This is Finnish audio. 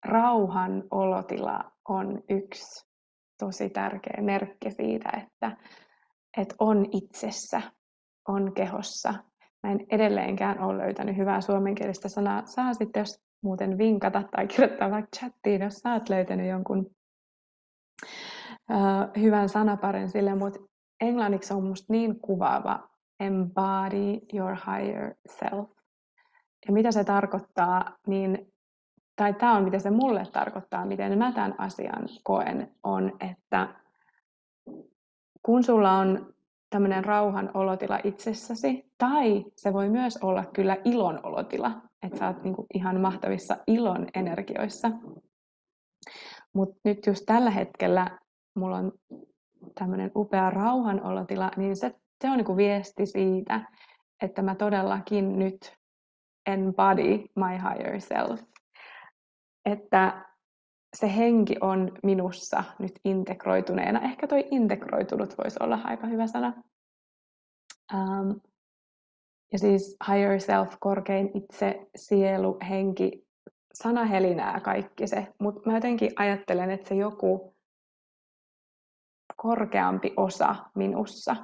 rauhan olotila on yksi tosi tärkeä merkki siitä, että on itsessä, on kehossa. Mä en edelleenkään ole löytänyt hyvää suomenkielistä sanaa. Saa sitten jos muuten vinkata tai kirjoittaa vaikka chattiin, jos sä oot löytänyt jonkun hyvän sanaparin sille, mutta englanniksi on musta niin kuvaava embody your higher self. Ja mitä se tarkoittaa, tai tämä on mitä se mulle tarkoittaa, miten mä tämän asian koen, on, että kun sulla on tämmöinen rauhan olotila itsessäsi, tai se voi myös olla kyllä ilon olotila, että sä oot niinku ihan mahtavissa ilon energioissa. Mutta nyt just tällä hetkellä mulla on tämmöinen upea rauhan olotila, niin se on niinku viesti siitä, että mä todellakin nyt embody my higher self. Että se henki on minussa nyt integroituneena. Ehkä toi integroitunut voisi olla aika hyvä sana. Ja siis higher self, korkein itse, sielu, henki, sanahelinää kaikki se. Mutta mä jotenkin ajattelen, että se joku korkeampi osa minussa